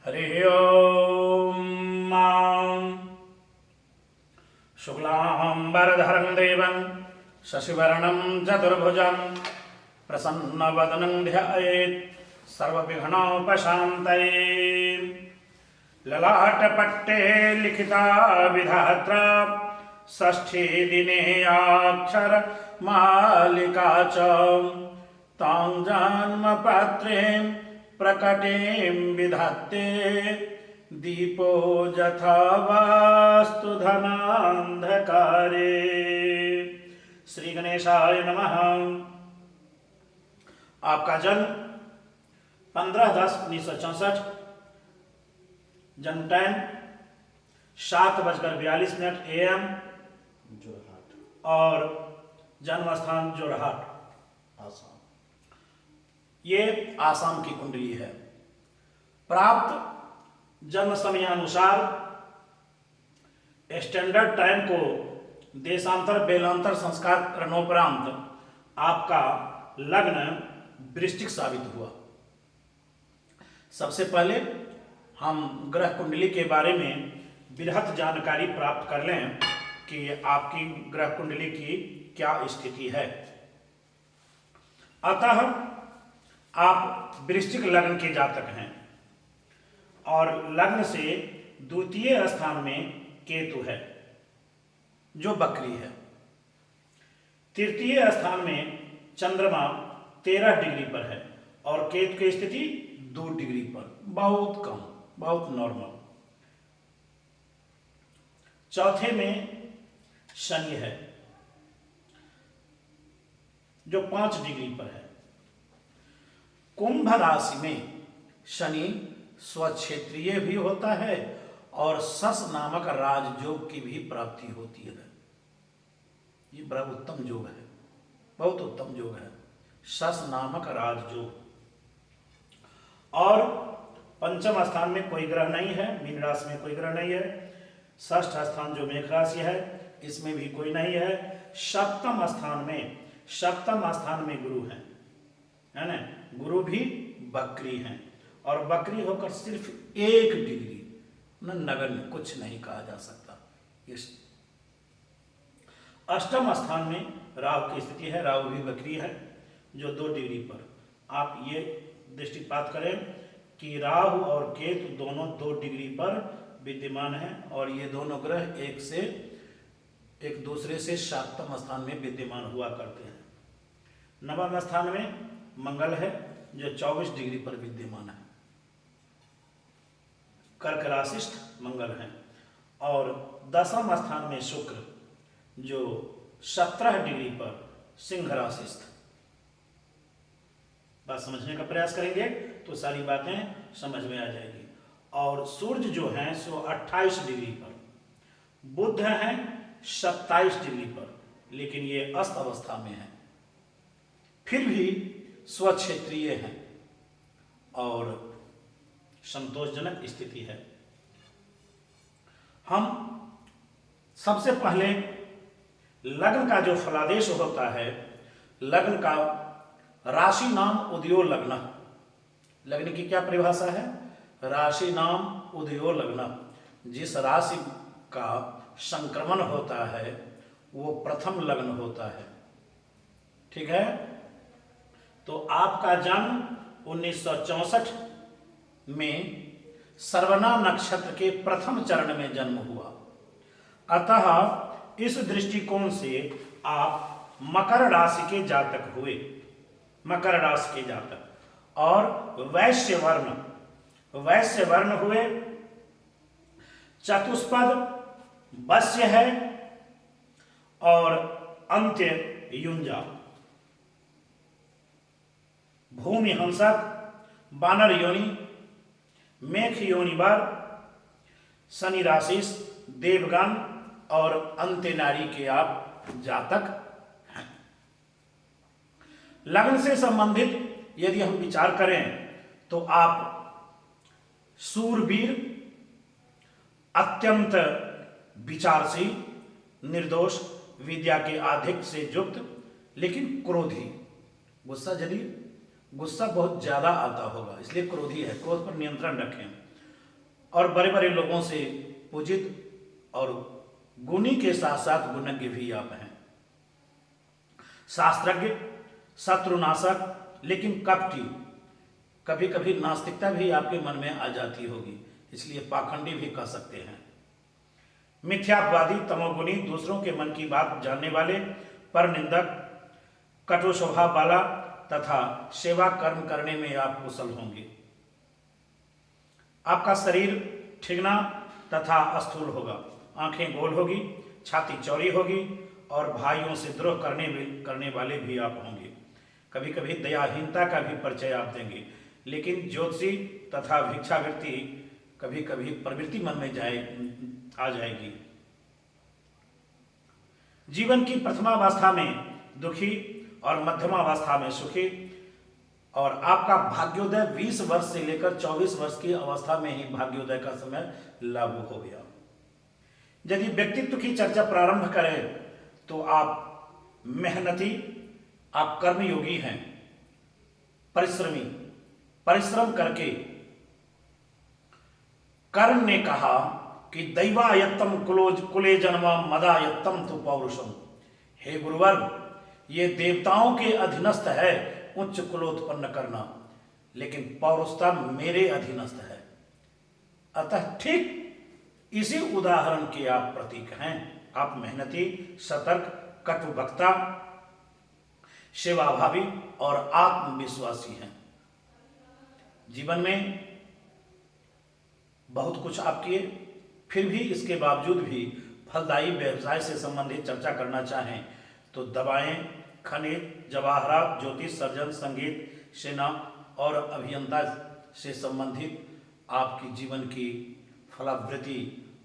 हरिः ॐ। शुक्लाम्बरधरं देवं शशिवर्णं चतुर्भुजं प्रसन्नवदनं ध्यायेत् सर्वविघ्नोपशान्तये। ललाटपट्टे लिखिता विधात्रा षष्ठीदिने अक्षरमालिका च तां जन्मपात्रीं प्रकटीं विधत्ते दीपो यथा वास्तु धनान्धकारे। श्री गणेशाय नमः। आपका जन्म 15/10/1964, जन्म टाइम 7:42 AM जोरहाट, और जन्म स्थान जोरहाट, आसाम। ये आसाम की कुंडली है। प्राप्त जन्म समयानुसार स्टैंडर्ड टाइम को देशांतर बेलांतर संस्कार करणोपरांत आपका लग्न वृश्चिक साबित हुआ। सबसे पहले हम ग्रह कुंडली के बारे में बृहत जानकारी प्राप्त कर लें कि आपकी ग्रह कुंडली की क्या स्थिति है। अतः आप वृश्चिक लग्न के जातक हैं और लग्न से द्वितीय स्थान में केतु है जो बकरी है। तृतीय स्थान में चंद्रमा 13 डिग्री पर है और केतु की स्थिति 2 डिग्री पर, बहुत कम, बहुत नॉर्मल। चौथे में शनि है जो 5 डिग्री पर है। कुंभ राशि में शनि स्वक्षेत्रीय भी होता है और सस नामक राजयोग की भी प्राप्ति होती है। ये बड़ा उत्तम योग है, बहुत उत्तम योग है, सस नामक राजयोग। और पंचम स्थान में कोई ग्रह नहीं है, मीन राशि में कोई ग्रह नहीं है। षष्ठ स्थान जो मेष राशि है इसमें भी कोई नहीं है। सप्तम स्थान में गुरु है ना। गुरु भी बकरी हैं और बकरी होकर सिर्फ 1 डिग्री नगण्य, कुछ नहीं कहा जा सकता। इस अष्टम स्थान में राहु की स्थिति है, राहु भी बकरी है जो 2 डिग्री पर। आप ये दृष्टिपात करें कि राहु और केतु दोनों 2 डिग्री पर विद्यमान हैं और ये दोनों ग्रह एक दूसरे से सप्तम स्थान में विद्यमान हुआ करते हैं। नवम स्थान में मंगल है जो 24 डिग्री पर विद्यमान है, कर्क राशिस्थ मंगल है। और दसम स्थान में शुक्र जो 17 डिग्री पर सिंह राशिस्थ। बात समझने का प्रयास करेंगे तो सारी बातें समझ में आ जाएगी। और सूर्य जो हैं सो 28 डिग्री पर, बुध हैं 27 डिग्री पर, लेकिन ये अस्त अवस्था में है, फिर भी स्वक्षेत्रीय हैं और संतोषजनक स्थिति है। हम सबसे पहले लग्न का जो फलादेश होता है, लग्न का राशि नाम उदयो लग्न। लग्न की क्या परिभाषा है? राशि नाम उदयो लग्न। जिस राशि का संक्रमण होता है वो प्रथम लग्न होता है। ठीक है। तो आपका जन्म 1964 में श्रवणा नक्षत्र के प्रथम चरण में जन्म हुआ। अतः इस दृष्टिकोण से आप मकर राशि के जातक हुए, मकर राशि के जातक। और वैश्य वर्ण हुए। चतुष्पद वश्य है और अंत्य युंजा। भूमि हंसक, बानर योनि, मेघ योनि वर, शनि राशि, देवगण और अंत्य नारी के आप जातक हैं। लग्न से संबंधित यदि हम विचार करें तो आप सूरवीर, अत्यंत विचारशील, निर्दोष, विद्या के आधिक्य से युक्त, लेकिन क्रोधी। गुस्सा बहुत ज्यादा आता होगा, इसलिए क्रोधी है। क्रोध पर नियंत्रण रखें। और बड़े बड़े लोगों से पूजित और गुणी के साथ साथ गुणज्ञ भी आप हैं। शास्त्रज्ञ, शत्रुनाशक, लेकिन कपटी, कभी कभी नास्तिकता भी आपके मन में आ जाती होगी, इसलिए पाखंडी भी कह सकते हैं। मिथ्यावादी, तमोगुणी, दूसरों के मन की बात जानने वाले, परनिंदक, कटु स्वभाव वाला तथा सेवा कर्म करने में आप कुशल होंगे। आपका शरीर ठिगना तथा स्थूल होगा, आंखें गोल होगी, छाती चौड़ी होगी और भाइयों से द्रोह करने वाले भी आप होंगे। कभी कभी दयाहीनता का भी परिचय आप देंगे, लेकिन ज्योतिषी तथा भिक्षावृत्ति कभी कभी प्रवृत्ति मन में आ जाएगी। जीवन की प्रथमावस्था में दुखी और मध्यमावस्था में सुखी, और आपका भाग्योदय 20 वर्ष से लेकर 24 वर्ष की अवस्था में ही भाग्योदय का समय लागू हो गया। यदि व्यक्तित्व की चर्चा प्रारंभ करें तो आप मेहनती, आप कर्मयोगी हैं, परिश्रमी, परिश्रम करके। कर्ण ने कहा कि दैवायत्तम कुले जन्म मदायत्तम तो पौरुषम। हे गुरुवर, ये देवताओं के अधीनस्थ है उच्च कुलोत्पन्न करना, लेकिन पौरुषता मेरे अधीनस्थ है। अतः ठीक इसी उदाहरण के आप प्रतीक हैं। आप मेहनती, सतर्क, कटुवक्ता, सेवाभावी और आत्मविश्वासी हैं। जीवन में बहुत कुछ आप किए, फिर भी इसके बावजूद भी फलदायी व्यवसाय से संबंधित चर्चा करना चाहें तो दवाएं, खनिज, जवाहरात, ज्योतिष, सर्जन, संगीत, सेना और अभियंता से संबंधित आपकी जीवन की फलावृत्ति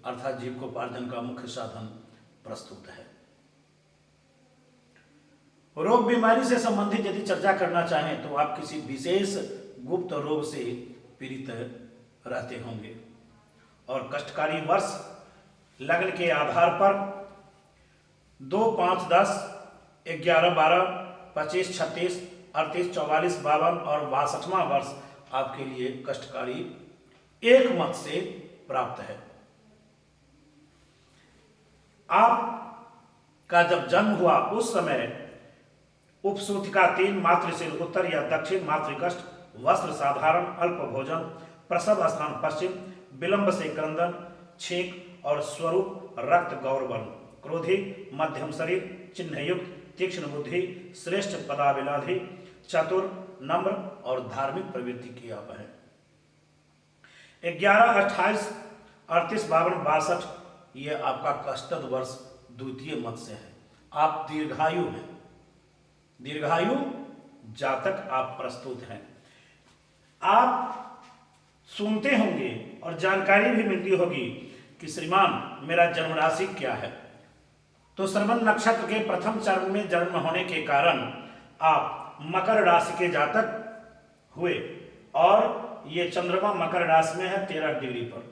अर्थात जीविकोपार्जन का मुख्य साधन प्रस्तुत है। रोग बीमारी से संबंधित यदि चर्चा करना चाहें तो आप किसी विशेष गुप्त रोग से पीड़ित रहते होंगे। और कष्टकारी वर्ष लग्न के आधार पर 2, 5, 10, 11, 12, 25, 36, 38, 44, 52 और 62वां वर्ष आपके लिए कष्टकारी एक मत से प्राप्त है। आपका जब जन्म हुआ उस समय उपसूतिका 3, मातृशिर उत्तर या दक्षिण, मातृकष्ट, वस्त्र साधारण, अल्प भोजन, प्रसव स्थान पश्चिम, विलंब से क्रंदन, छींक और स्वरूप रक्त गौरवर्ण, क्रोधी, मध्यम शरीर, चिन्ह युक्त, तीक्ष्ण बुद्धि, श्रेष्ठ पदाविलाधि, चतुर, नम्र और धार्मिक प्रवृत्ति की आप है। 11, 28, 38, 52, 62 ये आपका कष्टद वर्ष द्वितीय मत से है। आप दीर्घायु हैं, दीर्घायु जातक आप प्रस्तुत हैं। आप सुनते होंगे और जानकारी भी मिलती होगी कि श्रीमान मेरा जन्म राशि क्या है। तो श्रवण नक्षत्र के प्रथम चरण में जन्म होने के कारण आप मकर राशि के जातक हुए और ये चंद्रमा मकर राशि में है 13 डिग्री पर।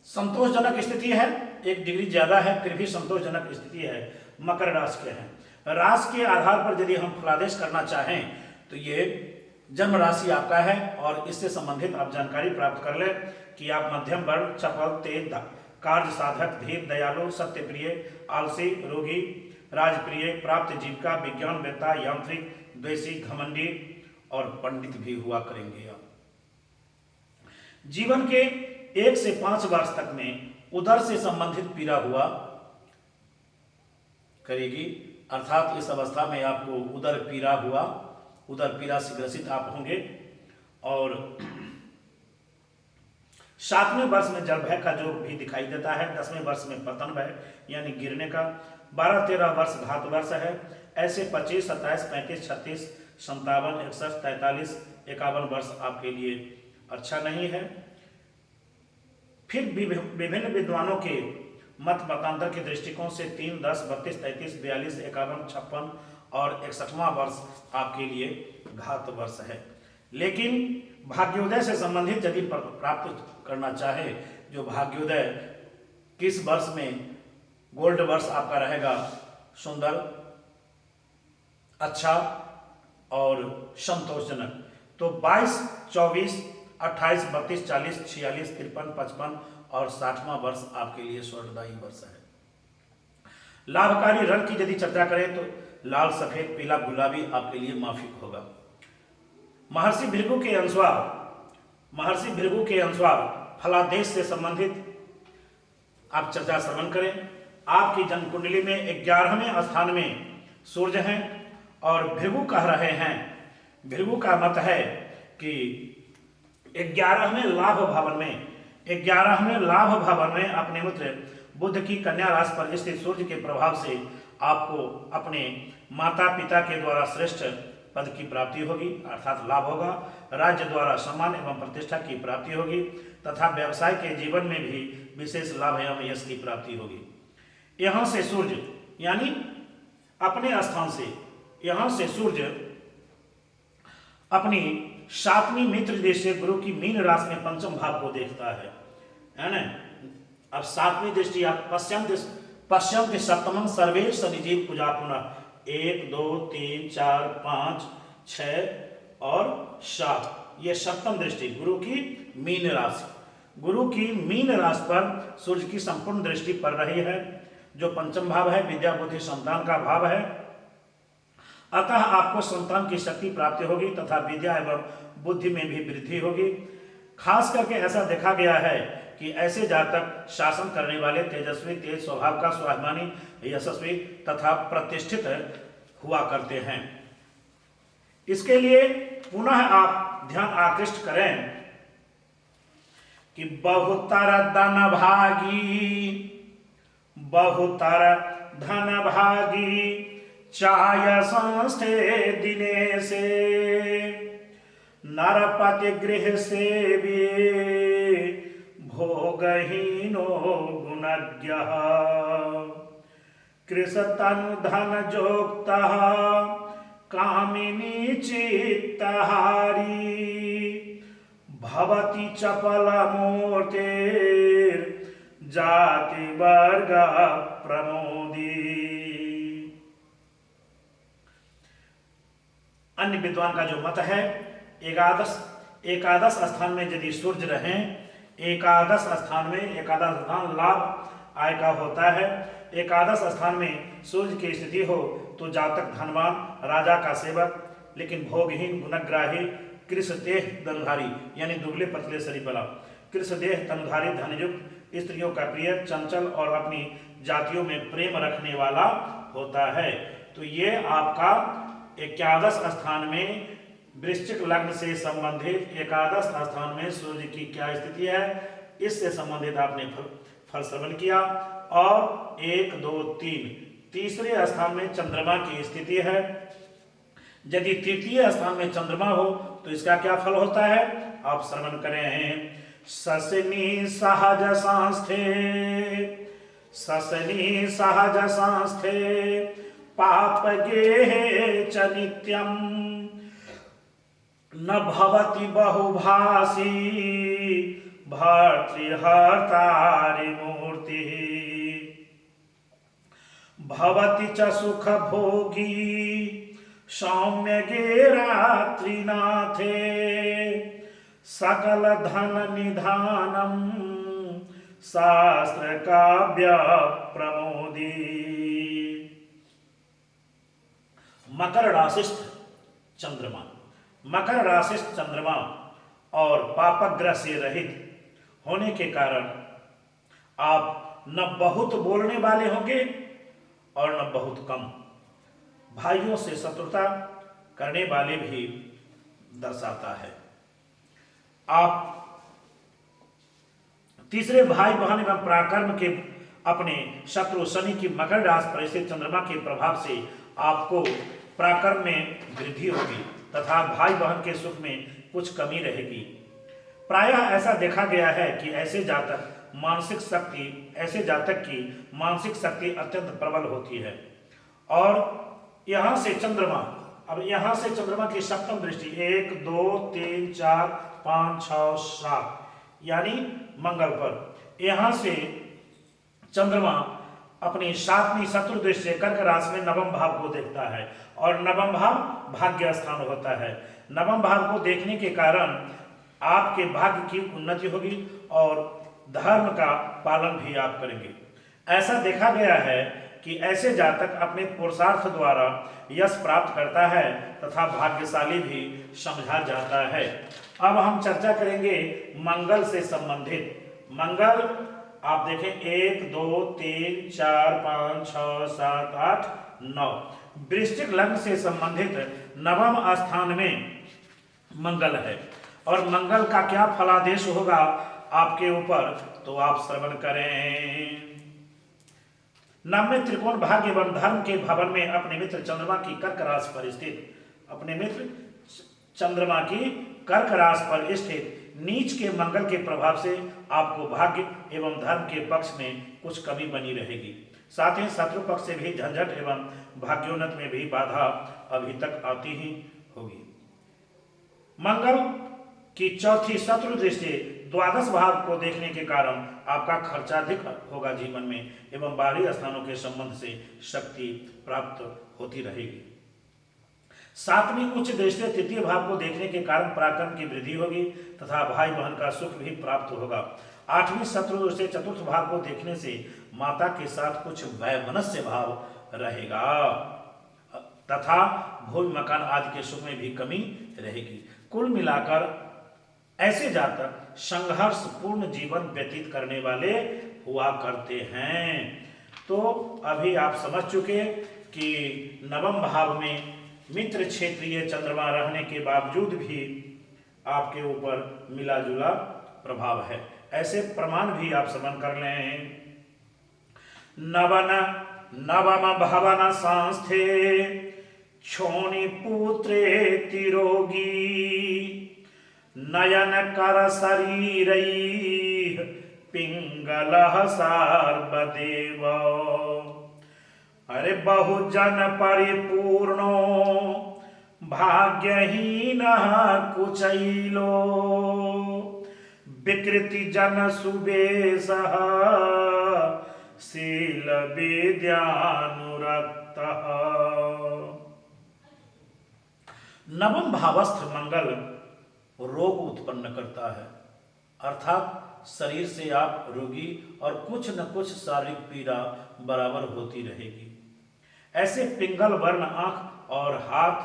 संतोषजनक स्थिति है, 1 डिग्री ज्यादा है फिर भी संतोषजनक स्थिति है, मकर राशि के हैं। राशि के आधार पर यदि हम फलादेश करना चाहें तो ये जन्म राशि आपका है और इससे संबंधित आप जानकारी प्राप्त कर लें कि आप मध्यम वर्ण, चपल, तेज, कार्य साधक, धीर, दयालु, सत्यप्रिय, आलसी, रोगी, राजप्रिय, प्राप्त जीविका, विज्ञानवेत्ता, यांत्रिक, द्वेषी, घमंडी और पंडित भी हुआ करेंगे। आप जीवन के 1 से 5 वर्ष तक में उदर से संबंधित पीड़ा हुआ करेगी, अर्थात इस अवस्था में आपको उदर पीड़ा हुआ, उदर पीड़ा से ग्रसित आप होंगे। और 7वें वर्ष में जल भय का जो भी दिखाई देता है, 10वें वर्ष में पतन भय यानी गिरने का, 12-13 वर्ष घात वर्ष है। ऐसे 25, 27, 35, 36, 57, 61, 43, 51 वर्ष आपके लिए अच्छा नहीं है। फिर विभिन्न विद्वानों के मत मतांतर के दृष्टिकोण से 3, 10, 32, 33, 42, 51, 56 और 61वां वर्ष आपके लिए घात वर्ष है। लेकिन भाग्योदय से संबंधित यदि प्राप्त करना चाहे, जो भाग्योदय किस वर्ष में गोल्ड वर्ष आपका रहेगा, सुंदर, अच्छा और संतोषजनक, तो 22, 24, 28, 32, 40, 46, 53, 55 और 60वां वर्ष आपके लिए स्वर्णदायी वर्ष है। लाभकारी रंग की यदि चर्चा करें तो लाल, सफेद, पीला, गुलाबी आपके लिए माफिक होगा। महर्षि भृगु के अनुसार फलादेश से संबंधित आप चर्चा श्रवण करें। आपकी जन्म कुंडली में 11वें स्थान में सूर्य हैं और भृगु कह रहे हैं, भृगु का मत है कि 11वें लाभ भवन में अपने मित्र बुध की कन्या राशि पर स्थित सूर्य के प्रभाव से आपको अपने माता पिता के द्वारा श्रेष्ठ पद की प्राप्ति होगी, अर्थात लाभ होगा। राज्य द्वारा सम्मान एवं प्रतिष्ठा की प्राप्ति होगी तथा व्यवसाय के जीवन में भी विशेष लाभ एवं यश की प्राप्ति होगी। यहाँ से सूर्य यानी अपने स्थान से यहाँ से सूर्य अपनी 7वीं मित्र देश से गुरु की मीन राशि में पंचम भाव को देखता है ना। अब 7वीं दृष्टि आप पश्चिम सप्तमं सर्वे शनिजीव पूजा पुनः 1, 2, 3, 4, 5, 6 और 7 ये सप्तम दृष्टि गुरु की मीन राशि पर सूर्य की संपूर्ण दृष्टि पड़ रही है, जो पंचम भाव है, विद्या बुद्धि संतान का भाव है। अतः आपको संतान की शक्ति प्राप्ति होगी तथा विद्या एवं बुद्धि में भी वृद्धि होगी। खास करके ऐसा देखा गया है कि ऐसे जातक शासन करने वाले तेजस्वी, तेज स्वभाव का, स्वाभिमानी, यशस्वी तथा प्रतिष्ठित हुआ करते हैं। इसके लिए पुनः आप ध्यान आकृष्ट करें कि बहुतर धन भागी चाय संस्थे दिने से नरपति गृह से भी भोगहीनो गुणज्ञ कृषतनु धन जोक्ता कामिनी चित्तहारी भवति चपल मूर्ति जाति वर्ग प्रमोदी। अन्य विद्वान का जो मत है, एकादश स्थान में यदि सूर्य रहें, एकादश स्थान लाभ आय का होता है। एकादश स्थान में सूर्य की स्थिति हो तो जातक धनवान, राजा का सेवक, लेकिन भोगहीन, गुणग्राही, कृषदेह तनुधारी यानी दुबले पतले शरीर वाला, कृषदेह तनुधारी, धनयुक्त, स्त्रियों का प्रिय, चंचल और अपनी जातियों में प्रेम रखने वाला होता है। तो ये आपका एकादश स्थान में वृश्चिक लग्न से संबंधित एकादश स्थान में सूर्य की क्या स्थिति है, इससे संबंधित आपने फल श्रवण किया। और 1, 2, 3 तीसरे स्थान में चंद्रमा की स्थिति है। यदि तृतीय स्थान में चंद्रमा हो तो इसका क्या फल होता है, आप श्रवण करें। ससनी सहज सांस्थे पाप गेहे च नित्यम न भवति बहुभाषी भर्तृहर्तारि मूर्ति भवति च सुख भोगी सौम्य गे रात्रिनाथे सकल धन निधानम शास्त्र काव्य प्रमोदी। मकर राशिस्थ चंद्रमा और पापग्रह से रहित होने के कारण आप न बहुत बोलने वाले होंगे और न बहुत कम, भाइयों से शत्रुता करने वाले भी दर्शाता है। आप तीसरे भाई बहन एवं पराक्रम के अपने शत्रु शनि की मकर राशि पर स्थित चंद्रमा के प्रभाव से आपको पराक्रम में वृद्धि होगी तथा भाई बहन के सुख में कुछ कमी रहेगी। प्रायः ऐसा देखा गया है कि ऐसे जातक की मानसिक शक्ति अत्यंत प्रबल होती है। और यहाँ से चंद्रमा की सप्तम दृष्टि 1, 2, 3, 4, 5, 6, 7 यानी मंगल पर, यहाँ से चंद्रमा अपनी 7वीं शत्रु दृष्टि से कर्क राशि में नवम भाव को देखता है और नवम भाव भाग्य स्थान होता है। नवम भाव को देखने के कारण आपके भाग्य की उन्नति होगी और धर्म का पालन भी आप करेंगे। ऐसा देखा गया है कि ऐसे जातक अपने पुरुषार्थ द्वारा यश प्राप्त करता है तथा भाग्यशाली भी समझा जाता है। अब हम चर्चा करेंगे मंगल से संबंधित। मंगल आप देखें 1 2 3 4 5 6 7 8 9 वृश्चिक लग्न से संबंधित नवम स्थान में मंगल है और मंगल का क्या फलादेश होगा आपके ऊपर, तो आप श्रवण करें। नवमे त्रिकोण भाग्य एवं धर्म के भवन में अपने मित्र चंद्रमा की कर्क राशि पर स्थित, अपने मित्र चंद्रमा की कर्क राशि पर स्थित नीच के मंगल के प्रभाव से आपको भाग्य एवं धर्म के पक्ष में कुछ कमी बनी रहेगी। साथ ही शत्रु पक्ष से भी झंझट एवं भाग्योन्नत में भी बाधा अभी तक आती ही होगी। मंगल की चौथी शत्रु दृष्टि द्वादश भाव को देखने के कारण आपका खर्चा अधिक होगा जीवन में एवं बाहरी स्थानों के संबंध से शक्ति प्राप्त होती रहेगी। सातवीं उच्च दृष्टि तृतीय भाव को देखने के कारण पराक्रम की वृद्धि होगी तथा भाई बहन का सुख भी प्राप्त होगा। आठवीं शत्रु से चतुर्थ भाव को देखने से माता के साथ कुछ वैमनस्य भाव रहेगा तथा भूमि मकान आदि के सुख में भी कमी रहेगी। कुल मिलाकर ऐसे जातक संघर्ष पूर्ण जीवन व्यतीत करने वाले हुआ करते हैं। तो अभी आप समझ चुके कि नवम भाव में मित्र क्षेत्रीय चंद्रमा रहने के बावजूद भी आपके ऊपर मिला जुला प्रभाव है। ऐसे प्रमाण भी आप समझ कर लें। नवम भवन संस्थे क्षोणी पुत्रे तिरोगी नयन कर शरीर पिंगलः सार्वदेव। अरे बहुजन परिपूर्णो भाग्यहीन कुचैलो विकृति जन सुबेशः शील विद्यानुरक्तः। नवम भावस्थ मंगल रोग उत्पन्न करता है, अर्थात शरीर से आप रोगी और कुछ न कुछ शारीरिक पीड़ा बराबर होती रहेगी। ऐसे पिंगल वर्ण आंख और हाथ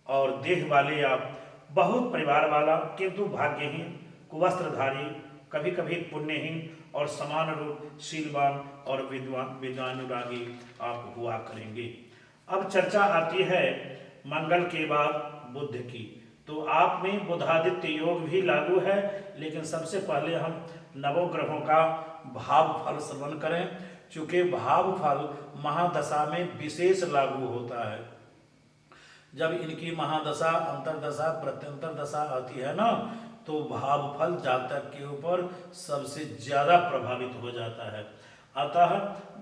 और देह वाले आप बहुत परिवार वाला किंतु भाग्यहीन कुवस्त्रधारी कभी कभी पुण्यहीन और समान रूप शीलवान और विद्वानुरागी आप हुआ करेंगे। अब चर्चा आती है मंगल के बाद बुध की। तो आप में बुधादित्य योग भी लागू है, लेकिन सबसे पहले हम नवग्रहों का भाव फल श्रवण करें, चूंकि भाव फल महादशा में विशेष लागू होता है। जब इनकी महादशा अंतरदशा प्रत्यंतर दशा आती है ना, तो भाव फल जातक के ऊपर सबसे ज्यादा प्रभावित हो जाता है। अतः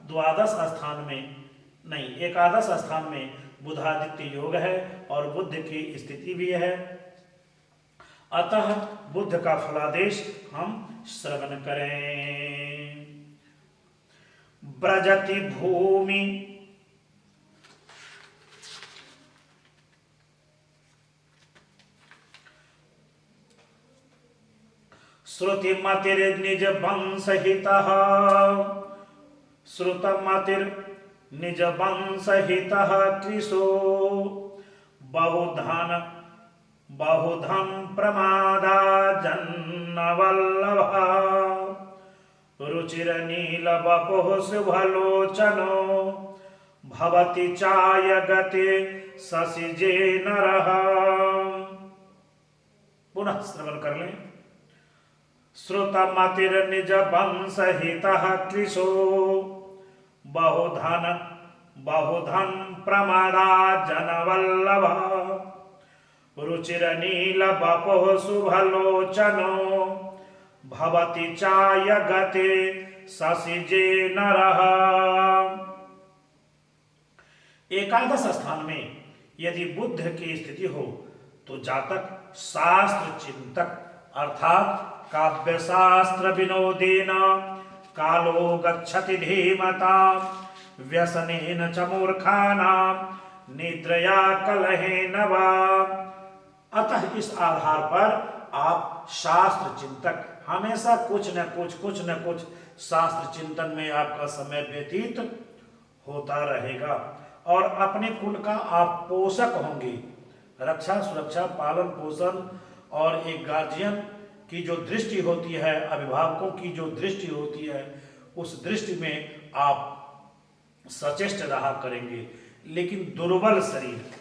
द्वादश स्थान में नहीं, एकादश स्थान में बुधादित्य योग है और बुध की स्थिति भी है। अतः बुध का फलादेश हम श्रवण करें। ब्रजति भूमि श्रुतिमतिर निज वंशहितः श्रुतमतिर निज वंशहितः कृशो बहुधन प्रमादा जन्नवल्लभः रुचिर नील वपुः शुभलोचनो भवति चाय गते शशिजे नरः। पुनः श्रवण कर लें। श्रुतमतिर निज वंशहितः कृशो बहुधन प्रमादा जनवल्लभः रुचिर नील वपुः शुभलोचनो भवति चाय गते शशिजे नरः। एकादश स्थान में यदि बुध की स्थिति हो तो जातक शास्त्र चिंतक अर्थात काव्य शास्त्र विनोदेन कालो गच्छति धीमता व्यसनेन च मूर्खानां निद्रया कलहेन वा। अतः इस आधार पर आप शास्त्र चिंतक, हमेशा कुछ न कुछ शास्त्र चिंतन में आपका समय व्यतीत होता रहेगा और अपने कुल का आप पोषक होंगे। रक्षा सुरक्षा पालन पोषण और एक गार्जियन की जो दृष्टि होती है, अभिभावकों की जो दृष्टि होती है, उस दृष्टि में आप सचेष्ट रहा करेंगे। लेकिन दुर्बल शरीर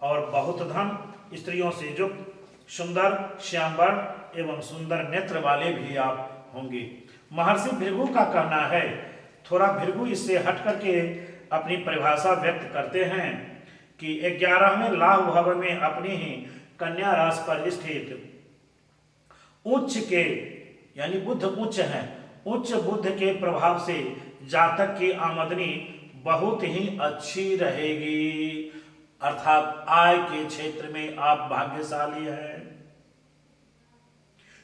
और बहुत धन, स्त्रियों से युक्त, सुंदर श्यामवर्ण एवं सुंदर नेत्र वाले भी आप होंगे। महर्षि भृगु का कहना है, थोड़ा भृगु इससे हट करके अपनी परिभाषा व्यक्त करते हैं कि 11वें लाभ भाव में अपनी ही कन्या राशि पर स्थित उच्च के, यानी बुध उच्च हैं, उच्च बुध के प्रभाव से जातक की आमदनी बहुत ही अच्छी रहेगी, अर्थात आय के क्षेत्र में आप भाग्यशाली हैं।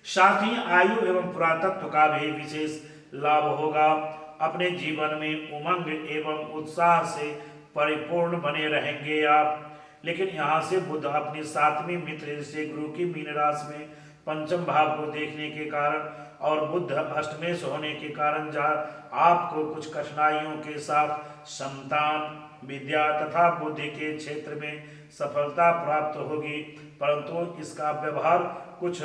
साथ ही आयु एवं पुरातत्व का भी विशेष लाभ होगा। अपने जीवन में उमंग एवं उत्साह से परिपूर्ण बने रहेंगे आप। लेकिन यहाँ से बुध अपनी 7वीं मित्र से गुरु की मीन राशि में पंचम भाव को देखने के कारण और बुध अष्टमेश होने के कारण आपको कुछ कठिनाइयों के साथ संतान, विद्या तथा बुद्धि के क्षेत्र में सफलता प्राप्त होगी, परंतु इसका व्यवहार कुछ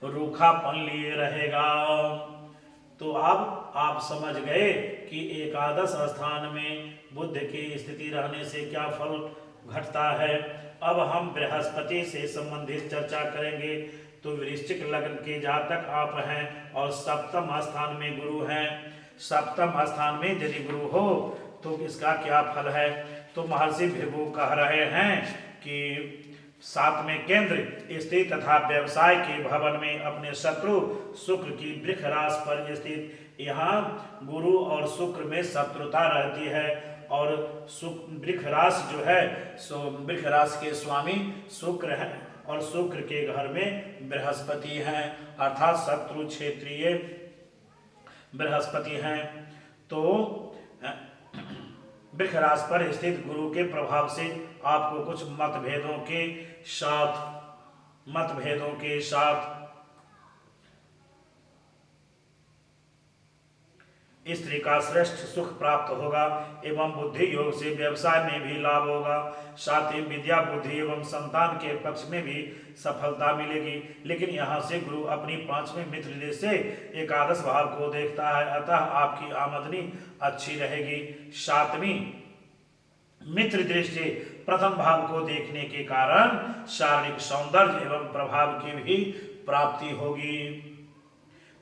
रूखापन लिए रहेगा। तो अब आप समझ गए कि एकादश स्थान में बुध की स्थिति रहने से क्या फल घटता है। अब हम बृहस्पति से संबंधित चर्चा करेंगे। तो वृश्चिक लग्न के जातक आप हैं और सप्तम स्थान में गुरु हैं। सप्तम स्थान में यदि गुरु हो तो इसका क्या फल है। तो महर्षि भृगु कह रहे हैं कि 7वें केंद्र स्थित तथा व्यवसाय के भवन में अपने शत्रु शुक्र की वृष राशि पर स्थित, यहाँ गुरु और शुक्र में शत्रुता रहती है और वृष राशि जो है सो वृष राशि के स्वामी शुक्र है और शुक्र के घर में बृहस्पति हैं, अर्थात शत्रु क्षेत्रीय बृहस्पति हैं। तो वृष राशि पर स्थित गुरु के प्रभाव से आपको कुछ मतभेदों के साथ स्त्री का श्रेष्ठ सुख प्राप्त होगा एवं बुद्धि योग से व्यवसाय में भी लाभ होगा। साथ ही विद्या बुद्धि एवं संतान के पक्ष में भी सफलता मिलेगी। लेकिन यहाँ से गुरु अपनी 5वें मित्र देश से एकादश भाव को देखता है, अतः आपकी आमदनी अच्छी रहेगी। 7वीं मित्र दृष्टि प्रथम भाव को देखने के कारण शारीरिक सौंदर्य एवं प्रभाव की भी प्राप्ति होगी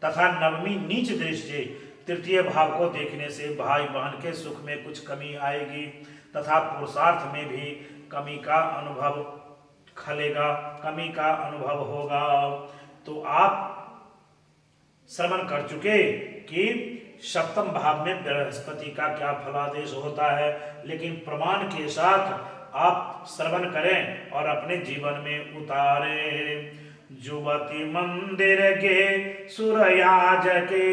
तथा 9वीं नीच दृष्टि तृतीय भाव को देखने से भाई बहन के सुख में कुछ कमी आएगी तथा पुरुषार्थ में भी कमी का अनुभव होगा। तो आप श्रवण कर चुके कि सप्तम भाव में बृहस्पति का क्या फलादेश होता है, लेकिन प्रमाण के साथ आप श्रवण करें और अपने जीवन में उतारें। जुवती मंदिर के सुरयाज के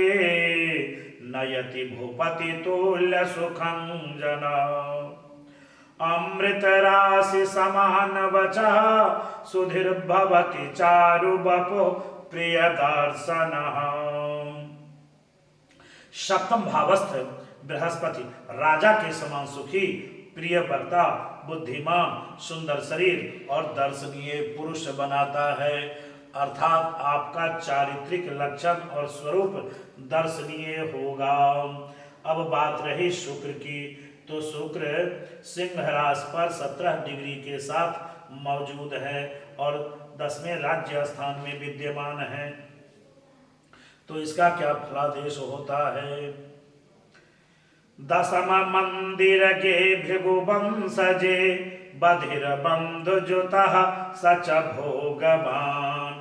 नयति भूपति तुल्य सुखं जना अमृत राशि समान वचः सुधीर भवति चारु बपो प्रिय दर्शन। सप्तम भावस्थ बृहस्पति राजा के समान सुखी, प्रिय वक्ता, बुद्धिमान, सुंदर शरीर और दर्शनीय पुरुष बनाता है, अर्थात आपका चारित्रिक लक्षण और स्वरूप दर्शनीय होगा। अब बात रही शुक्र की, तो शुक्र सिंह राशि पर 17 डिग्री के साथ मौजूद है और 10वें राज्य स्थान में विद्यमान है। तो इसका क्या फलादेश होता है। 10म मंदिर के भृगु वंशजे बधिर बंधु जुतः सच भोगवान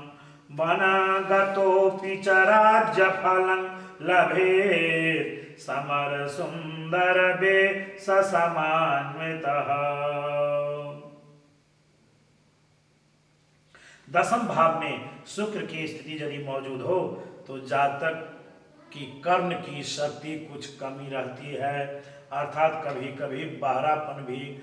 वनगतोऽपि च राज्य फलं लभेत् समर सुंदर बे ससमान्वितः। 10म भाव में शुक्र की स्थिति यदि मौजूद हो तो जातक की कर्ण की शक्ति कुछ कमी रहती है, अर्थात कभी कभी बहरापन भी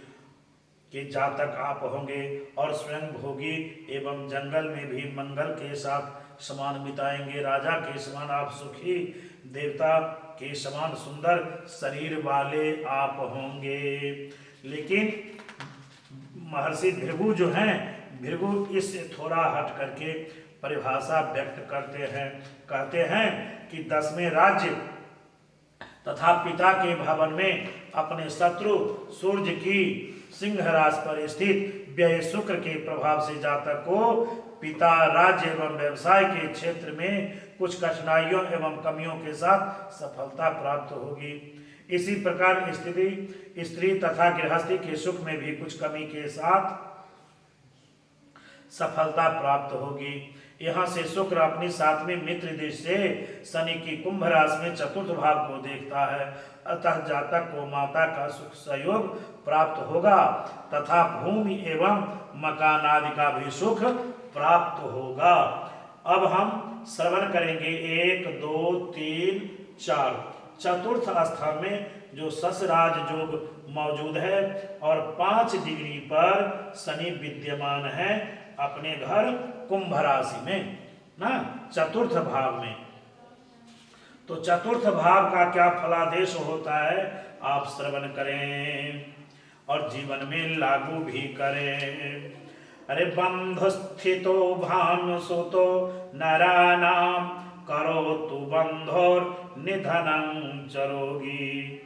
कि जातक आप होंगे और स्वयं भोगी एवं जंगल में भी मंगल के साथ समान बिताएंगे। राजा के समान आप सुखी, देवता के समान सुंदर शरीर वाले आप होंगे। लेकिन महर्षि भृगु जो हैं, भृगु इससे थोड़ा हट करके परिभाषा व्यक्त करते हैं। कहते हैं कि 10वें राज्य तथा पिता के भवन में अपने शत्रु सूर्य की सिंह राशि पर स्थित व्यय शुक्र के प्रभाव से जातक को पिता, राज्य एवं व्यवसाय के क्षेत्र में कुछ कठिनाइयों एवं कमियों के साथ सफलता प्राप्त होगी। इसी प्रकार स्त्री तथा गृहस्थी के सुख में भी कुछ कमी के साथ सफलता प्राप्त होगी। यहाँ से शुक्र अपनी 7वीं मित्र दृष्टि से शनि की कुंभ राशि में चतुर्थ भाव को देखता है, अतः जातक को माता का सुख सहयोग प्राप्त होगा तथा भूमि एवं मकान आदि का भी सुख प्राप्त होगा। अब हम श्रवण करेंगे 1, 2, 3, 4 चतुर्थ स्थान में जो ससराज योग मौजूद है और 5 डिग्री पर शनि विद्यमान है अपने घर कुंभ राशि में ना, चतुर्थ भाव में। तो चतुर्थ भाव का क्या फलादेश होता है आप श्रवण करें और जीवन में लागू भी करें। अरे बंधु स्थितो भानुसुतो नरानाम करोतु बंधोर निधनं चरोगी।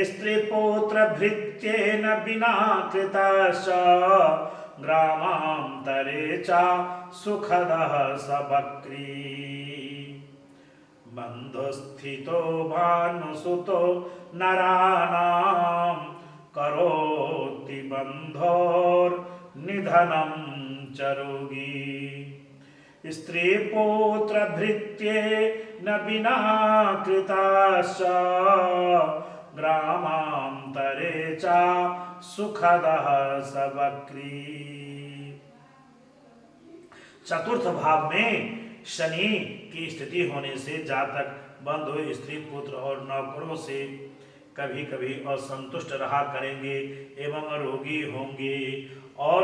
स्त्री पुत्र भृत्येन बिना कृतश्च ग्रामांतरे चा सुखदः सबक्री। बंधुस्थितो भानुसुतो नरानां करोति बंधोर निधनं चरोगी। स्त्री पुत्र भृत्ये न बिना कृताश्च ग्रामांतरे चा सुखदः सबक्री। चतुर्थ भाव में शनि की स्थिति होने से जातक बंधु, स्त्री, पुत्र और नौकरों से कभी कभी असंतुष्ट रहा करेंगे एवं रोगी होंगे। और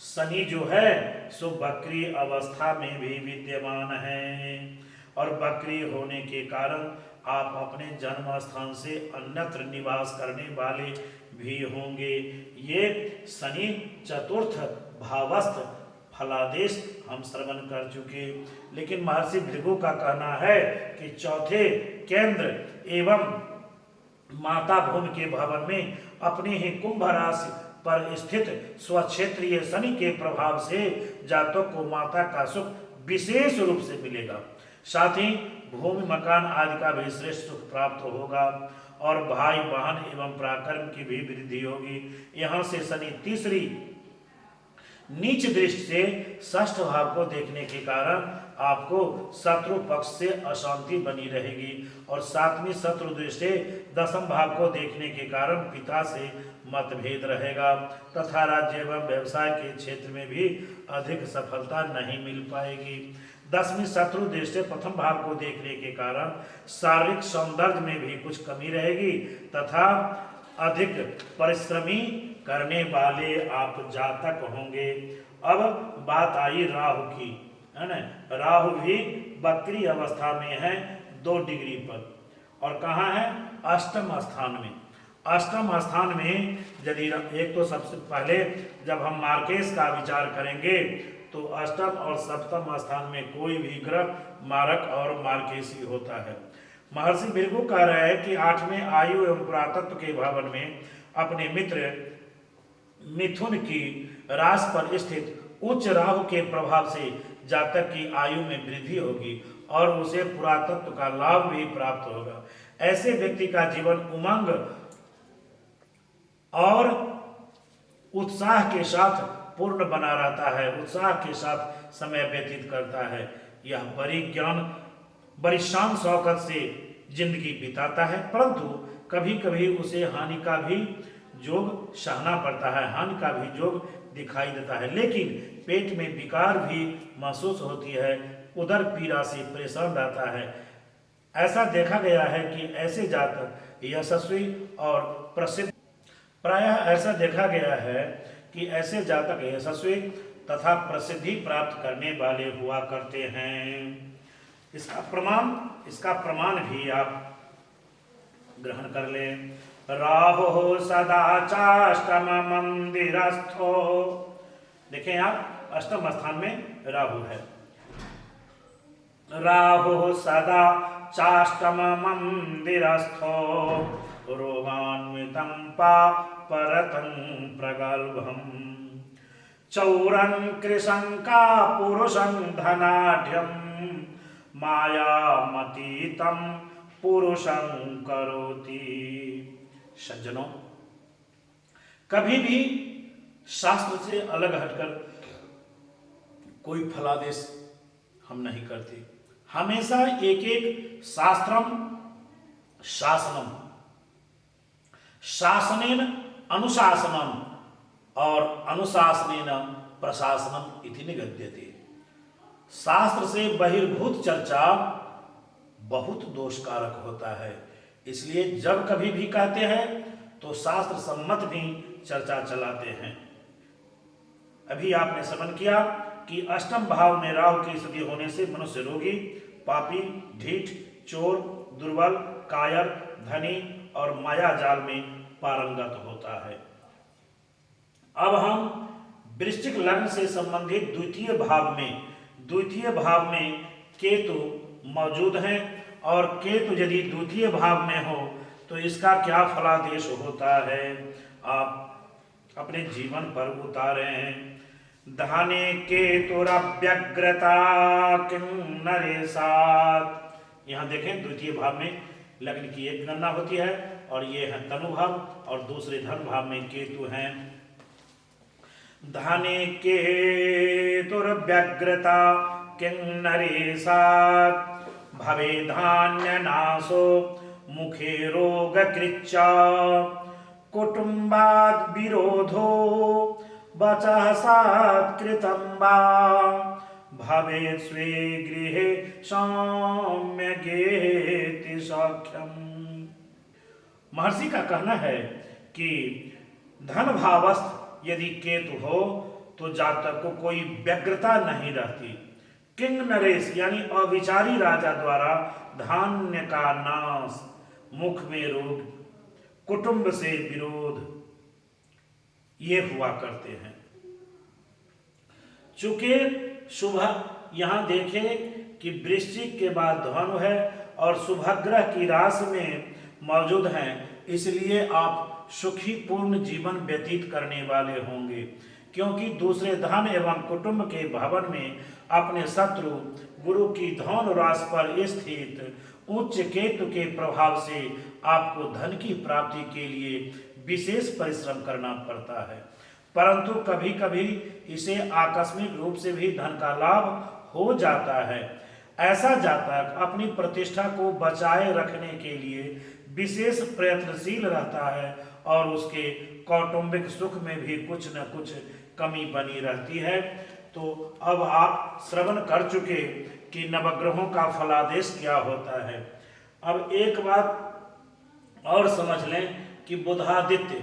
शनि जो है सो बकरी अवस्था में भी विद्यमान है और बकरी होने के कारण आप अपने जन्म स्थान से अन्यत्र निवास करने वाले भी होंगे। ये शनि चतुर्थ भावस्थ फलादेश हम श्रवण कर चुके। लेकिन महर्षि भृगु का कहना है कि चौथे केंद्र एवं माता भूमि के भवन में अपने ही कुंभ राशि पर स्थित स्वक्षेत्रीय शनि के प्रभाव से जातक को माता का सुख विशेष रूप से मिलेगा। साथ ही भूमि, मकान आदि का भी श्रेष्ठ सुख प्राप्त होगा और भाई, बहन एवं पराक्रम की भी वृद्धि होगी। यहाँ से शनि तीसरी नीच दृष्टि से षष्ठ भाव को देखने के कारण आपको शत्रु पक्ष से अशांति बनी रहेगी और 7वीं शत्रु दृष्टि से 10म भाव को देखने के कारण पिता से मतभेद रहेगा तथा राज्य एवं व्यवसाय के क्षेत्र में भी अधिक सफलता नहीं मिल पाएगी। 10वीं शत्रु दृष्टि से प्रथम भाव को देखने के कारण शारीरिक सौंदर्य में भी कुछ कमी रहेगी तथा अधिक परिश्रमी करने वाले आप जातक होंगे। अब बात आई राहु की, है ना। राहु भी बकरी अवस्था में है 2 डिग्री पर और कहाँ है? अष्टम स्थान में। अष्टम स्थान में यदि एक तो सबसे पहले जब हम मार्केश का विचार करेंगे तो अष्टम और सप्तम स्थान में कोई भी ग्रह मारक और मार्केशी होता है। महर्षि भृगु कह रहे हैं कि 8वें आयु एवं पुरातत्व के भवन में अपने मित्र मिथुन की राशि पर स्थित उच्च राहु के प्रभाव से जातक की आयु में वृद्धि होगी और उसे पुरातत्व का लाभ भी प्राप्त होगा। ऐसे व्यक्ति का जीवन उमंग और उत्साह के साथ पूर्ण बना रहता है, उत्साह के साथ समय व्यतीत करता है। यह बड़ी शान शौकत से जिंदगी बिताता है, परंतु कभी कभी उसे हानि का भी जोग सहना पड़ता है, हानि का भी जोग दिखाई देता है। लेकिन पेट में विकार भी महसूस होती है, उदर पीड़ा से परेशान रहता है। ऐसा देखा गया है कि ऐसे जातक यशस्वी और प्रसिद्ध प्रायः ऐसा देखा गया है कि ऐसे जातक यशस्वी तथा प्रसिद्धि प्राप्त करने वाले हुआ करते हैं। इसका प्रमाण भी आप ग्रहण कर ले। राहु सदा चाष्टम मंदिरस्थो, देखें आप अष्टम स्थान में राहु है। राहु सदा चाष्टम मंदिरस्थो रोगान्वितं पापरतं प्रगल्भम् चौरं कृशंका पुरुषं धनाढ्यं मायामतीतं पुरुषं करोति। सज्जनों, कभी भी शास्त्र से अलग हटकर कोई फलादेश हम नहीं करते। हमेशा एक एक शास्त्रम शासनम, शासनेन अनुशासनम और अनुशासनेन प्रशासनम इति निगद्यते। शास्त्र से बहिर्भूत चर्चा बहुत दोषकारक होता है, इसलिए जब कभी भी कहते हैं तो शास्त्र सम्मत भी चर्चा चलाते हैं। अभी आपने श्रवण किया कि अष्टम भाव में राहु की स्थिति होने से मनुष्य रोगी, पापी, ढीठ, चोर, दुर्बल, कायर, धनी और माया जाल में पारंगत होता है। अब हम वृश्चिक लग्न से संबंधित द्वितीय भाव में केतु मौजूद हैं और केतु यदि द्वितीय भाव में हो तो इसका क्या फलादेश होता है, आप अपने जीवन पर उतारें। धाने केतुरव्यग्रता किं नरेशात्, यहाँ देखें द्वितीय भाव में लग्न की एक गणना होती है और ये है तनु भाव और दूसरे धन भाव में केतु हैं। धाने केतुरव्यग्रता किं नरेशात् भवे धान्य नाशो मुखे रोग कृच्चा कुटुंबाद विरोधो वचः सत्कृतं वा भवेत् स्वे गृहे सौम्य गेति सौख्यम। महर्षि का कहना है कि धन भावस्थ यदि केतु हो तो जातक को कोई व्यग्रता नहीं रहती। किंग नरेश यानी अविचारी राजा द्वारा धान्य का नाश, मुख में रोग, कुटुंब से विरोध, ये हुआ करते हैं। चूंकि शुभ यहां देखें कि वृश्चिक के बाद धनु है और शुभग्रह की राशि में मौजूद हैं, इसलिए आप सुखी पूर्ण जीवन व्यतीत करने वाले होंगे, क्योंकि दूसरे धन एवं कुटुंब के भवन में अपने शत्रु गुरु की धनु राशि पर स्थित उच्च केतु के प्रभाव से आपको धन की प्राप्ति के लिए विशेष परिश्रम करना पड़ता है, परंतु कभी कभी इसे आकस्मिक रूप से भी धन का लाभ हो जाता है। ऐसा जातक अपनी प्रतिष्ठा को बचाए रखने के लिए विशेष प्रयत्नशील रहता है और उसके कौटुंबिक सुख में भी कुछ न कुछ कमी बनी रहती है। तो अब आप श्रवण कर चुके कि नवग्रहों का फलादेश क्या होता है। अब एक बात और समझ लें कि बुधादित्य,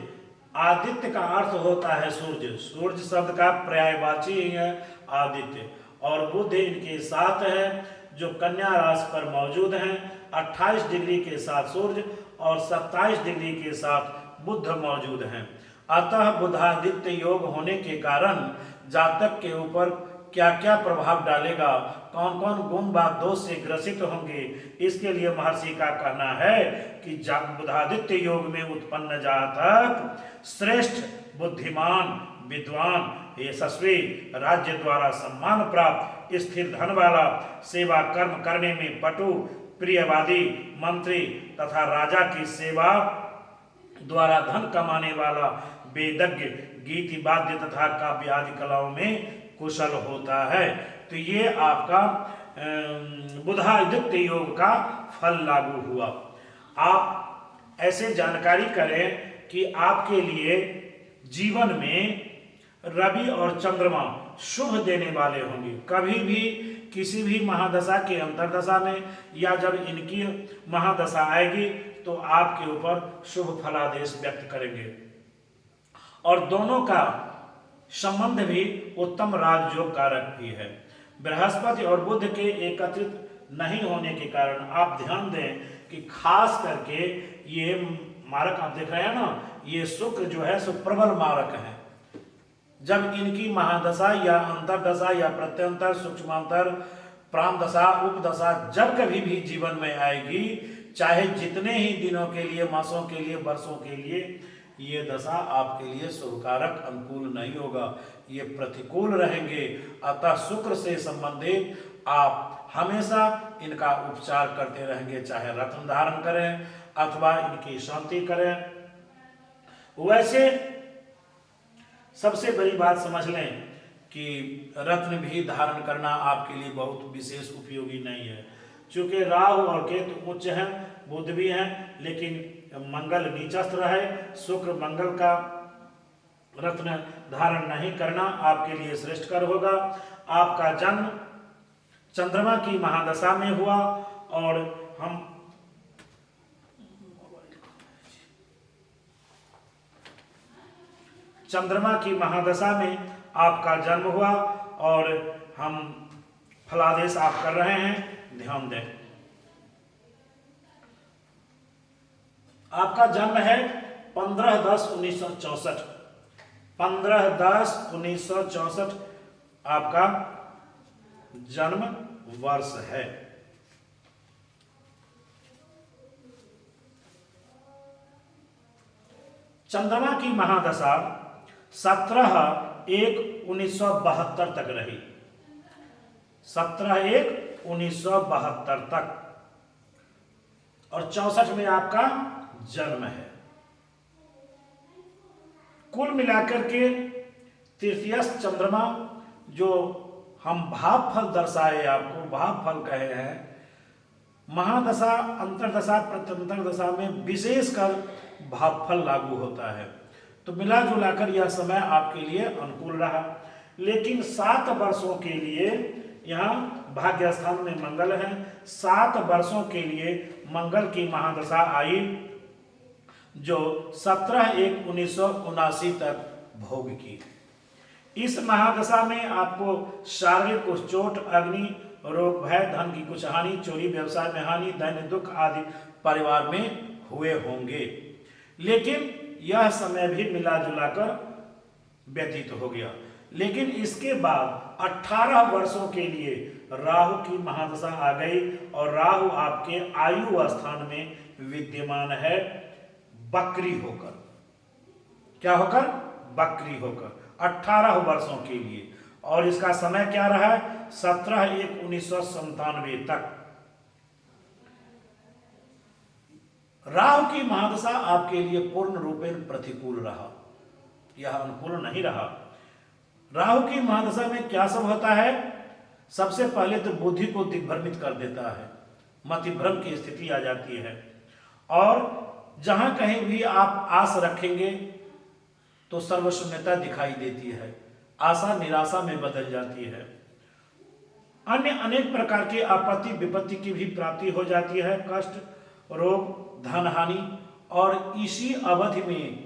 आदित्य का अर्थ होता है सूर्य, सूर्य शब्द का पर्यायवाची ही है आदित्य, और बुध इनके साथ है जो कन्या राशि पर मौजूद हैं। 28 डिग्री के साथ सूर्य और 27 डिग्री के साथ बुध मौजूद हैं। अतः बुधादित्य योग होने के कारण जातक के ऊपर क्या क्या प्रभाव डालेगा, कौन कौन गुण व दोष से ग्रसित होंगे, इसके लिए महर्षि का कहना है कि बुधादित्य योग में उत्पन्न जातक श्रेष्ठ, बुद्धिमान, विद्वान, यशस्वी, राज्य द्वारा सम्मान प्राप्त, स्थिर धन वाला, सेवा कर्म करने में पटु, प्रियवादी, मंत्री तथा राजा की सेवा द्वारा धन कमाने वाला, वेदज्ञ, गीति वाद्य तथा काव्य आदि कलाओं में कुशल होता है। तो ये आपका बुधादित्य योग का फल लागू हुआ। आप ऐसे जानकारी करें कि आपके लिए जीवन में रवि और चंद्रमा शुभ देने वाले होंगे। कभी भी किसी भी महादशा के अंतरदशा में या जब इनकी महादशा आएगी तो आपके ऊपर शुभ फलादेश व्यक्त करेंगे। और दोनों का संबंध भी उत्तम राजयोग कारक भी है। बृहस्पति और बुध के एकत्रित नहीं होने के कारण आप ध्यान दें कि खास करके ये मारक आप देख रहे हैं ना, ये शुक्र जो है सो प्रबल मारक है। जब इनकी महादशा या अंतरदशा या प्रत्यंतर सूक्ष्मांतर प्रामदशा उपदशा जब कभी भी जीवन में आएगी, चाहे जितने ही दिनों के लिए, मासों के लिए, वर्षों के लिए, ये दशा आपके लिए शुभकारक अनुकूल नहीं होगा, ये प्रतिकूल रहेंगे। अतः शुक्र से संबंधित आप हमेशा इनका उपचार करते रहेंगे, चाहे रत्न धारण करें अथवा इनकी शांति करें। वैसे सबसे बड़ी बात समझ लें कि रत्न भी धारण करना आपके लिए बहुत विशेष उपयोगी नहीं है, क्योंकि राहु और केतु उच्च हैं, बुध भी हैं, लेकिन मंगल नीचस्थ रहे। शुक्र मंगल का रत्न धारण नहीं करना आपके लिए श्रेष्ठकर होगा। आपका जन्म चंद्रमा की महादशा में हुआ और हम चंद्रमा की महादशा में आपका जन्म हुआ और हम फलादेश आप कर रहे हैं, ध्यान दें। आपका जन्म है 15/10/1964, 15/10/1964 आपका जन्म वर्ष है। चंद्रमा की महादशा 17/1/1972 तक रही, 17/1/1972 तक, और 64 में आपका जन्म है। कुल मिलाकर के तृतीयस्थ चंद्रमा जो हम भाव फल दर्शाए, आपको भाव फल कहे हैं, महादशा अंतरदशा प्रत्यंतर दशा में विशेषकर भाव फल लागू होता है। तो मिला जुलाकर यह समय आपके लिए अनुकूल रहा। लेकिन 7 वर्षों के लिए यहाँ भाग्य स्थान में मंगल है, 7 वर्षों के लिए मंगल की महादशा आई जो 17/1/1979 तक भोग की। इस महादशा में आपको शारीरिक कुछ चोट, अग्नि, रोग, भय, धन की कुछ हानि, चोरी, व्यवसाय में हानि, दैन्य दुख आदि परिवार में हुए होंगे। लेकिन यह समय भी मिला जुलाकर व्यतीत हो गया। लेकिन इसके बाद 18 वर्षों के लिए राहु की महादशा आ गई और राहु आपके आयु स्थान में विद्यमान है, बकरी होकर। क्या होकर? बकरी होकर 18 वर्षों के लिए। और इसका समय क्या रहा है? 17/1/1997 तक। राहु की महादशा आपके लिए पूर्ण रूपेण प्रतिकूल रहा, यह अनुकूल नहीं रहा। राहु की महादशा में क्या सब होता है? सबसे पहले तो बुद्धि को दिग्भ्रमित कर देता है, मतिभ्रम की स्थिति आ जाती है, और जहां कहीं भी आप आस रखेंगे तो सर्वशून्यता दिखाई देती है, आशा निराशा में बदल जाती है। अन्य अनेक प्रकार के आपत्ति विपत्ति की भी प्राप्ति हो जाती है, कष्ट, रोग, धन हानि, और इसी अवधि में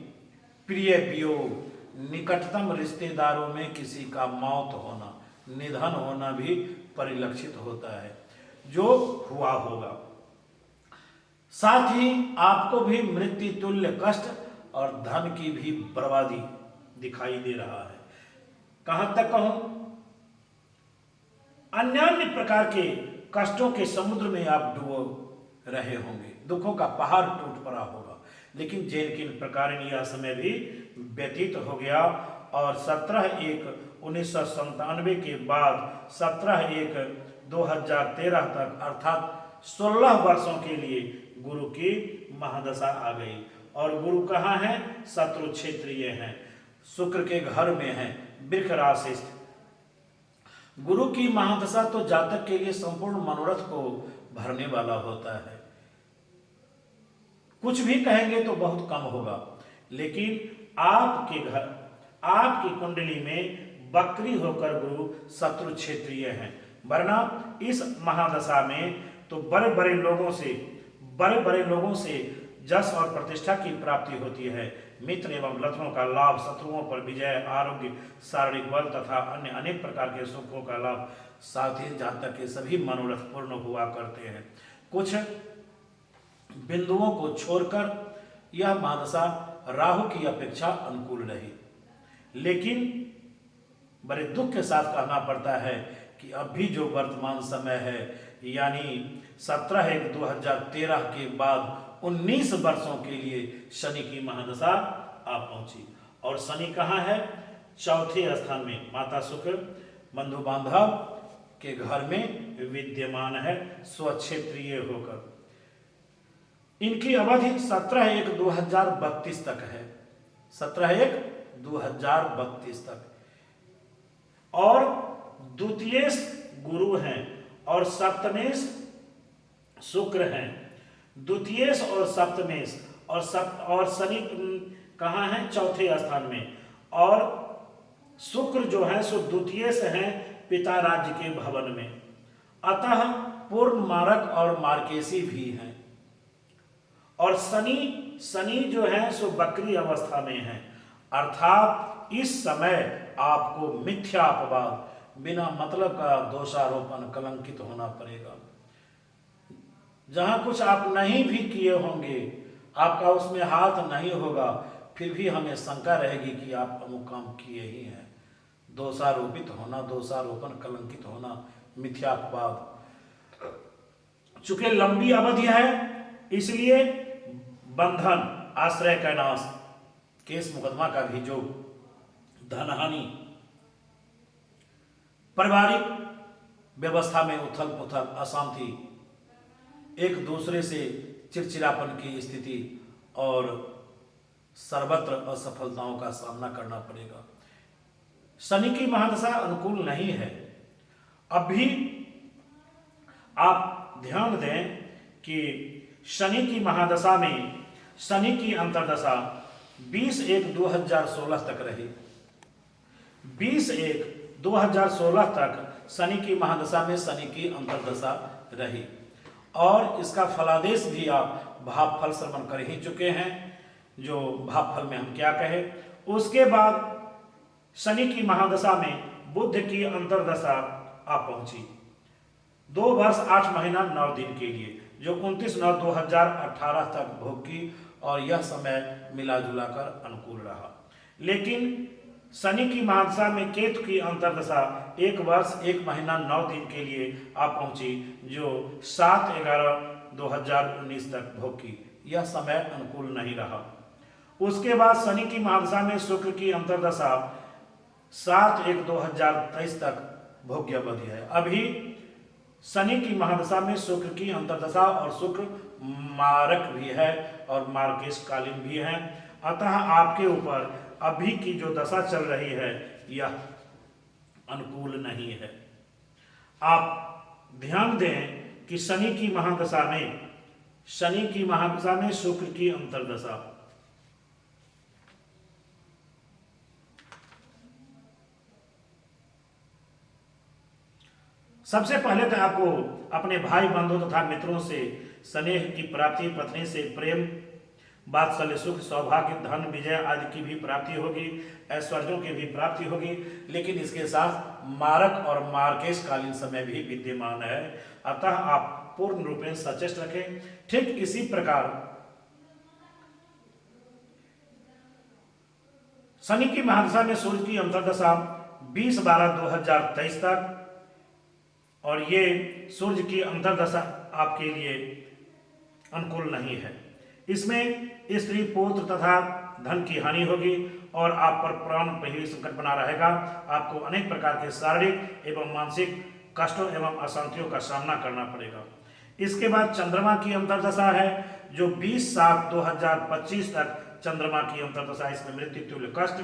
प्रिय वियोग, निकटतम रिश्तेदारों में किसी का मौत होना, निधन होना भी परिलक्षित होता है, जो हुआ होगा। साथ ही आपको भी मृत्यु तुल्य कष्ट और धन की भी बर्बादी दिखाई दे रहा है। कहां तक कहूं? अन्य प्रकार के कष्टों के समुद्र में आप डूब रहे होंगे, दुखों का पहाड़ टूट पड़ा होगा। लेकिन जिन किन प्रकार यह समय भी व्यतीत हो गया और 17/1/1997 के बाद 17/1/2013 तक अर्थात 16 वर्षों के लिए गुरु की महादशा आ गई। और गुरु कहाँ है? शत्रु क्षेत्रीय हैं, शुक्र के घर में हैं, वृक्ष राशि। गुरु की महादशा तो जातक के लिए संपूर्ण मनोरथ को भरने वाला होता है। कुछ भी कहेंगे तो बहुत कम होगा, लेकिन आपके घर, आपकी कुंडली में बकरी होकर गुरु शत्रु क्षेत्रीय हैं, वरना इस महादशा में तो बड़े बड़े लोगों से जस और प्रतिष्ठा की प्राप्ति होती है, मित्र एवं लक्षणों का लाभ, शत्रुओं पर विजय, आरोग्य, शारीरिक बल तथा अन्य अनेक प्रकार के सुखों का लाभ, साथ ही जातक के सभी मनोरथ पूर्ण हुआ करते हैं। कुछ बिंदुओं को छोड़कर यह महादशा राहु की अपेक्षा अनुकूल रही, लेकिन बड़े दुख के साथ कहना पड़ता है कि अभी जो वर्तमान समय है यानी 17/1/2013 के बाद 19 वर्षों के लिए शनि की महादशा आ पहुंची। और शनि कहाँ है? चौथे स्थान में माता शुक्र बंधु बांधव के घर में विद्यमान है, स्वक्षेत्रीय होकर। इनकी अवधि 17/1/2032 तक है, 17/1/2032 तक। और द्वितीयेश गुरु हैं और सप्तमेश शुक्र हैं। द्वितीयेश और सप्तमेश और शनि कहाँ है? चौथे स्थान में। और शुक्र जो है सो द्वितीयेश हैं पिता राज्य के भवन में, अतः पूर्ण मारक और मार्केशी भी हैं। और शनि जो है सो वक्री अवस्था में है, अर्थात इस समय आपको मिथ्या अपवाद, बिना मतलब का दोषारोपण, कलंकित होना पड़ेगा। जहां कुछ आप नहीं भी किए होंगे, आपका उसमें हाथ नहीं होगा, फिर भी हमें शंका रहेगी कि आप अमुक काम किए ही हैं। दोषारोपित होना, दोषारोपण, कलंकित होना, मिथ्या अपवाद। चूंकि लंबी अवधि है, इसलिए बंधन, आश्रय का नाश, केस मुकदमा का भी जो धनहानि, पारिवारिक व्यवस्था में उथल पुथल, अशांति, एक दूसरे से चिड़चिड़ापन की स्थिति और सर्वत्र असफलताओं का सामना करना पड़ेगा। शनि की महादशा अनुकूल नहीं है। अभी आप ध्यान दें कि शनि की महादशा में शनि की अंतर्दशा 20/1/2016 तक रही। 20/1/2016 तक शनि की महादशा में शनि की अंतर्दशा रही। और इसका फलादेश भी आप भावफल श्रवण कर ही चुके हैं, जो भावफल में हम क्या कहें। उसके बाद शनि की महादशा में बुध की अंतर्दशा आ पहुंची 2 वर्ष 8 महीना 9 दिन के लिए, जो 29/9/2018 तक भोग की। और यह समय मिला जुला कर अनुकूल रहा। लेकिन शनि की महादशा में केतु की अंतर्दशा 1 वर्ष 1 महीना 9 दिन के लिए आ पहुंची, जो 7/11/2019 तक भोग की। यह समय अनुकूल नहीं रहा। उसके बाद शनि की महादशा में शुक्र की अंतर्दशा 7/1/2023 तक भोग्य अवधि है। अभी शनि की महादशा में शुक्र की अंतर्दशा और शुक्र मारक भी है और मार्केश कालीन भी है, अतः आपके ऊपर अभी की जो दशा चल रही है यह अनुकूल नहीं है। आप ध्यान दें कि शनि की महादशा में शुक्र की अंतर्दशा, सबसे पहले तो आपको अपने भाई बंधु तथा मित्रों से स्नेह की प्राप्ति, पत्नी से प्रेम, वात्सल्य, सुख, सौभाग्य, धन, विजय आदि की भी प्राप्ति होगी, ऐश्वर्यों की भी प्राप्ति होगी। लेकिन इसके साथ मारक और मार्केश कालीन समय भी विद्यमान है, अतः आप पूर्ण रूप में सचेत रखें। ठीक इसी प्रकार शनि की महादशा में सूर्य की अंतर्दशा 20/12/2023 तक, और ये सूर्य की अंतर्दशा आपके लिए अनुकूल नहीं है। इसमें स्त्री, पुत्र तथा धन की हानि होगी और आप पर प्राण पहिए संकट बना रहेगा। आपको अनेक प्रकार के शारीरिक एवं मानसिक कष्टों एवं अशांतियों का सामना करना पड़ेगा। इसके बाद चंद्रमा की अंतर्दशा है, जो 20/7/2025 तक चंद्रमा की अंतर्दशा। इसमें मृत्यु, तुल्य कष्ट,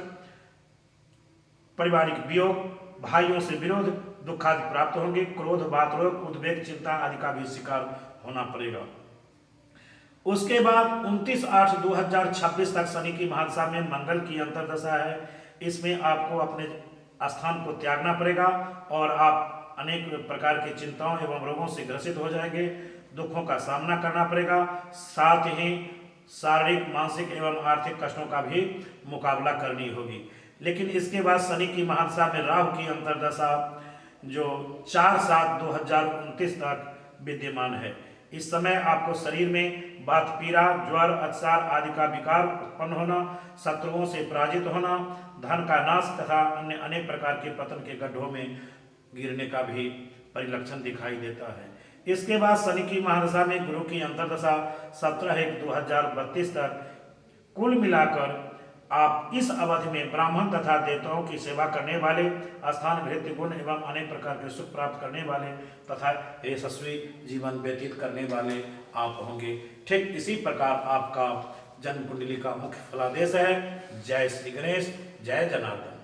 पारिवारिक वियोग, भाइयों से विरोध, दुख आदि प्राप्त होंगे। क्रोध, बात रोग, उद्वेग, चिंता आदि का भी शिकार होना पड़ेगा। उसके बाद 29/8/2026 तक शनि की महादशा में मंगल की अंतर्दशा है। इसमें आपको अपने स्थान को त्यागना पड़ेगा और आप अनेक प्रकार की चिंताओं एवं रोगों से ग्रसित हो जाएंगे, दुखों का सामना करना पड़ेगा। साथ ही शारीरिक, मानसिक एवं आर्थिक कष्टों का भी मुकाबला करनी होगी। लेकिन इसके बाद शनि की महादशा में राहु की अंतर्दशा जो 4/7/2029 तक विद्यमान है। इस समय आपको शरीर में वात पीड़ा, ज्वर, अवसाद आदि का विकार उत्पन्न होना, शत्रुओं से पराजित होना, धन का नाश तथा अन्य अनेक प्रकार के पतन के गड्ढों में गिरने का भी परिलक्षण दिखाई देता है। इसके बाद शनि की महादशा में गुरु की अंतर्दशा 17/1/2032 तक। कुल मिलाकर आप इस अवधि में ब्राह्मण तथा देवताओं की सेवा करने वाले, स्थान भृत्य गुण एवं अनेक प्रकार के सुख प्राप्त करने वाले तथा यशस्वी जीवन व्यतीत करने वाले आप होंगे। ठीक इसी प्रकार आपका जन्म कुंडली का मुख्य फलादेश है। जय श्री गणेश, जय जनार्दन।